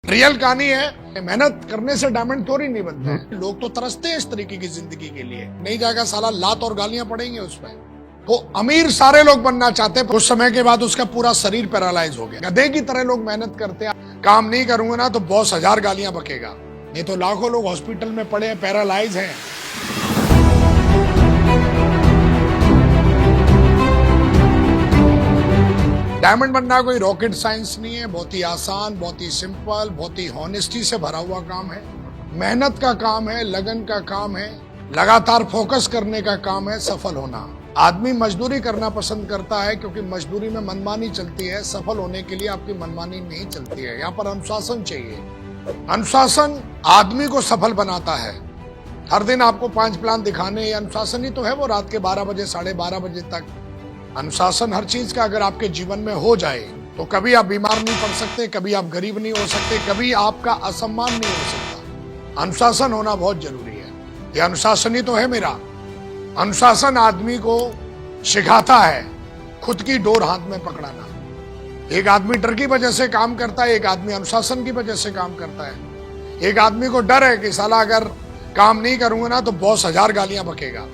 Real कहानी है। मेहनत करने से डायमंड थोड़ी नहीं बनते हैं। लोग तो तरसते हैं इस तरीके की जिंदगी के लिए। नहीं जाएगा साला, लात और गालियां पड़ेंगे उसमें। तो अमीर सारे लोग बनना चाहते हैं, कुछ समय के बाद उसका पूरा शरीर पैरालाइज हो गया। गधे की तरह लोग मेहनत करते हैं। काम नहीं करूंगा ना तो बॉस 1000 गालियां बकेगा। नहीं तो लाखों लोग हॉस्पिटल में पड़े हैं, पैरालाइज हैं। डायमंड बनना कोई रॉकेट साइंस नहीं है। बहुत ही आसान, बहुत ही सिंपल, बहुत ही हॉनेस्टी से भरा हुआ काम है। मेहनत का काम है, लगन का काम है, लगातार फोकस करने का काम है सफल होना। आदमी मजदूरी करना पसंद करता है क्योंकि मजदूरी में मनमानी चलती है। सफल होने के लिए आपकी मनमानी नहीं चलती है। यहाँ पर अनुशासन चाहिए। अनुशासन आदमी को सफल बनाता है। हर दिन आपको 5 प्लान दिखाने, ये अनुशासन ही तो है। वो रात के 12 बजे 12:30 बजे तक अनुशासन हर चीज का अगर आपके जीवन में हो जाए तो कभी आप बीमार नहीं पड़ सकते, कभी आप गरीब नहीं हो सकते, कभी आपका असम्मान नहीं हो सकता। अनुशासन होना बहुत जरूरी है। यह अनुशासन ही तो है मेरा। अनुशासन आदमी को सिखाता है खुद की डोर हाथ में पकड़ाना। एक आदमी डर की वजह से काम करता है, एक आदमी अनुशासन की वजह से काम करता है। एक आदमी को डर है कि साला अगर काम नहीं करूंगा ना तो बॉस 1000 गालियां बकेगा।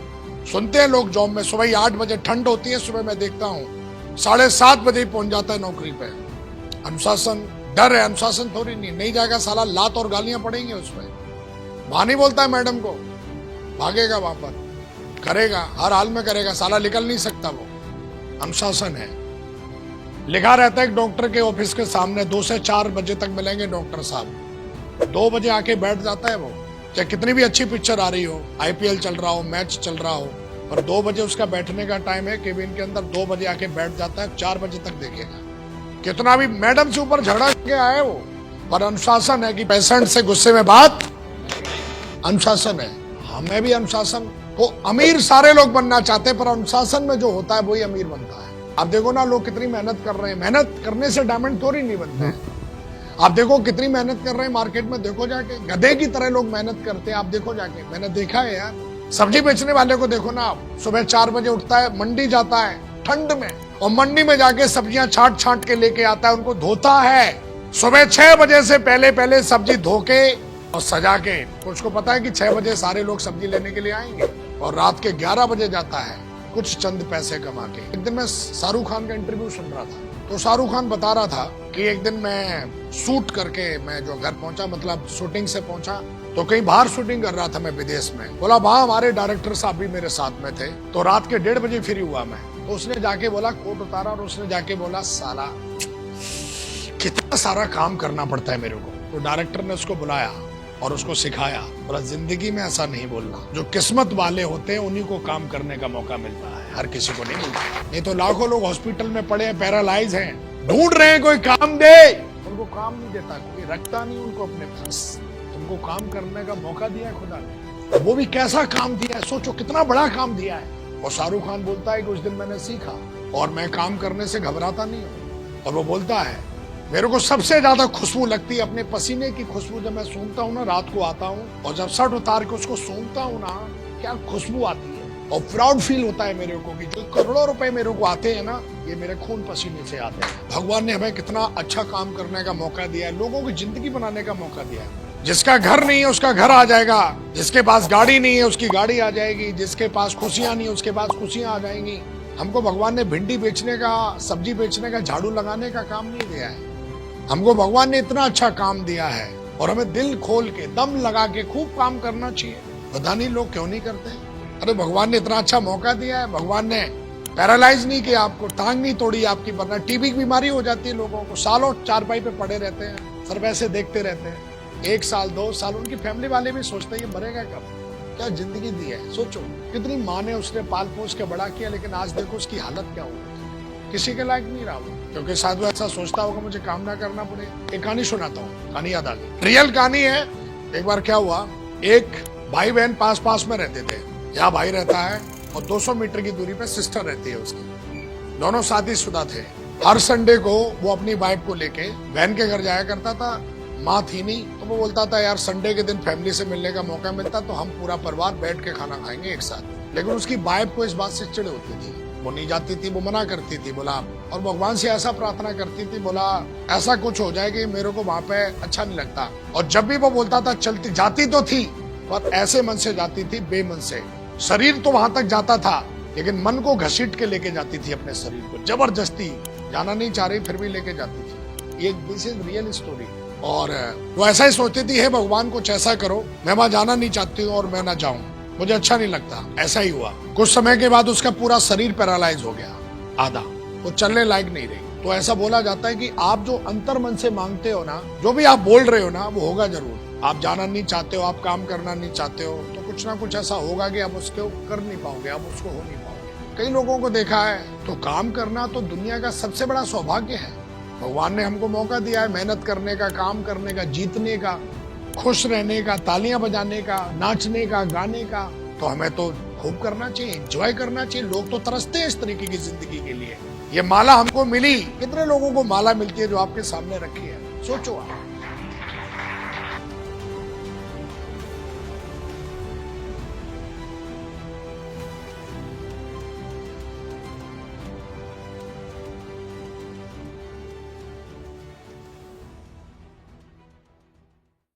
सुनते हैं लोग जॉब में, सुबह 8 बजे ठंड होती है, सुबह मैं देखता हूँ 7:30 बजे ही पहुंच जाता है नौकरी पे। अनुशासन डर है, अनुशासन थोड़ी नहीं जाएगा साला, लात और गालियां पड़ेंगे उसमें। वहां नहीं बोलता है मैडम को, भागेगा वहां पर, करेगा, हर हाल में करेगा, साला निकल नहीं सकता वो। अनुशासन है। लिखा रहता है डॉक्टर के ऑफिस के सामने 2 से 4 बजे तक मिलेंगे डॉक्टर साहब। 2 बजे आके बैठ जाता है वो। चाहे कितनी भी अच्छी पिक्चर आ रही हो, IPL चल रहा हो, मैच चल रहा हो, और 2 बजे उसका बैठने का टाइम है केबिन के अंदर। 2 बजे आके बैठ जाता है, 4 बजे तक देखेगा। कितना भी मैडम से ऊपर झगड़ा के आए वो, पर अनुशासन है कि पेशेंट से गुस्से में बात। अनुशासन है। हमें भी अनुशासन। तो अमीर सारे लोग बनना चाहते हैं, पर अनुशासन में जो होता है वही अमीर बनता है। आप देखो ना लोग कितनी मेहनत कर रहे हैं। मेहनत करने से डायमंड थोड़ी नहीं बनते हैं। आप देखो कितनी मेहनत कर रहे हैं मार्केट में, देखो जाके। गधे की तरह लोग मेहनत करते हैं, आप देखो जाके। मैंने देखा है यार। सब्जी बेचने वाले को देखो ना आप, सुबह 4 बजे उठता है, मंडी जाता है ठंड में, और मंडी में जाके सब्जियां छांट छांट के लेके आता है, उनको धोता है। सुबह 6 बजे से पहले सब्जी धो के और सजा के। उसको पता है कि 6 बजे सारे लोग सब्जी लेने के लिए आएंगे, और रात के 11 बजे जाता है कुछ चंद पैसे कमा के। एक दिन मैं शाहरुख खान का इंटरव्यू सुन रहा था, तो शाहरुख खान बता रहा था कि एक दिन मैं शूट करके मैं जो घर पहुंचा, मतलब शूटिंग से पहुंचा, तो कहीं बाहर शूटिंग कर रहा था मैं विदेश में। बोला वहां हमारे डायरेक्टर साहब भी मेरे साथ में थे। तो रात के 1:30 बजे फ्री हुआ मैं। तो उसने जाके बोला, कोट उतारा और उसने जाके बोला, साला कितना सारा काम करना पड़ता है मेरे को। तो डायरेक्टर ने उसको बुलाया और उसको सिखाया। बोला जिंदगी में ऐसा नहीं बोलना, जो किस्मत वाले होते हैं उन्हीं को काम करने का मौका मिलता है, हर किसी को नहीं मिलता। नहीं तो लाखों लोग हॉस्पिटल में पड़े हैं, पैरालाइज हैं, ढूंढ रहे हैं कोई काम दे, उनको काम नहीं देता, कोई रखता नहीं उनको अपने पास। तुमको काम करने का मौका दिया है खुदा ने, वो भी कैसा काम दिया है, सोचो कितना बड़ा काम दिया है। और शाहरुख खान बोलता है कि उस दिन मैंने सीखा और मैं काम करने से घबराता नहीं हूँ। और वो बोलता है मेरे को सबसे ज्यादा खुशबू लगती है अपने पसीने की खुशबू। जब मैं सूंघता हूँ ना, रात को आता हूँ और जब शर्ट उतार के उसको सूंघता हूँ ना, क्या खुशबू आती है। और प्राउड फील होता है मेरे को कि जो करोड़ों रुपए मेरे को आते हैं ना, ये मेरे खून पसीने से आते हैं। भगवान ने हमें कितना अच्छा काम करने का मौका दिया है, लोगों की जिंदगी बनाने का मौका दिया है। जिसका घर नहीं है उसका घर आ जाएगा, जिसके पास गाड़ी नहीं है उसकी गाड़ी आ जाएगी, जिसके पास खुशियां नहीं है उसके पास खुशियां आ जाएंगी। हमको भगवान ने भिंडी बेचने का, सब्जी बेचने का, झाड़ू लगाने का काम नहीं दिया है। हमको भगवान ने इतना अच्छा काम दिया है और हमें दिल खोल के, दम लगा के खूब काम करना चाहिए। पता नहीं लोग क्यों नहीं करते। अरे भगवान ने इतना अच्छा मौका दिया है। भगवान ने पैरालाइज नहीं किया आपको, टांग नहीं तोड़ी आपकी, वरना टीबी की बीमारी हो जाती है लोगों को। सालों चारपाई पे पड़े रहते हैं, सिर्फ ऐसे देखते रहते हैं। 1 साल 2 साल उनकी फैमिली वाले भी सोचते हैं ये मरेगा कब। क्या जिंदगी दी है, सोचो कितनी माँ ने उसने पाल पोस के बड़ा किया, लेकिन आज देखो उसकी हालत क्या हो, किसी के लायक नहीं रहा वो। क्योंकि शायद वो ऐसा सोचता होगा मुझे काम ना करना पड़े। एक कहानी सुनाता हूँ, कहानी याद आ गई, रियल कहानी है। एक बार क्या हुआ, एक भाई बहन पास पास में रहते थे। यहाँ भाई रहता है और 200 मीटर की दूरी पे सिस्टर रहती है उसकी। दोनों शादीशुदा थे। हर संडे को वो अपनी वाइफ को लेके बहन के घर जाया करता था। माँ थी नहीं, तो वो बोलता था यार संडे के दिन फैमिली से मिलने का मौका मिलता तो हम पूरा परिवार बैठ के खाना खाएंगे एक साथ। लेकिन उसकी वाइफ को इस बात से चिढ़ होती थी। वो नहीं जाती थी, वो मना करती थी, बोला, और भगवान से ऐसा प्रार्थना करती थी, बोला ऐसा कुछ हो जाए कि मेरे को वहां पे अच्छा नहीं लगता। और जब भी वो बोलता था चलती जाती तो थी, पर ऐसे मन से जाती थी, बेमन से। शरीर तो वहां तक जाता था, लेकिन मन को घसीट के लेके जाती थी, अपने शरीर को जबरदस्ती, जाना नहीं चाह रही फिर भी लेके जाती थी। ये दिस इज रियल स्टोरी। और वो ऐसा ही सोचती थी, हे भगवान कुछ ऐसा करो, मैं वहां जाना नहीं चाहती हूँ और मैं ना जाऊं, मुझे अच्छा नहीं लगता। ऐसा ही हुआ। कुछ समय के बाद उसका पूरा शरीर पैरालाइज हो गया, आधा, वो चलने लायक नहीं रही। तो ऐसा बोला जाता है कि आप जो अंतर मन से मांगते हो ना, जो भी आप बोल रहे हो ना, वो होगा जरूर। आप जाना नहीं चाहते हो, आप काम करना नहीं चाहते हो, तो कुछ ना कुछ ऐसा होगा कि आप उसको कर नहीं पाओगे, आप उसको हो नहीं पाओगे। कई लोगों को देखा है, तो काम करना तो दुनिया का सबसे बड़ा सौभाग्य है। भगवान ने हमको मौका दिया है मेहनत करने का, काम करने का, जीतने का, खुश रहने का, तालियां बजाने का, नाचने का, गाने का। तो हमें तो खूब करना चाहिए, एंजॉय करना चाहिए। लोग तो तरसते हैं इस तरीके की जिंदगी के लिए। ये माला हमको मिली, कितने लोगों को माला मिलती है जो आपके सामने रखी है, सोचो आप।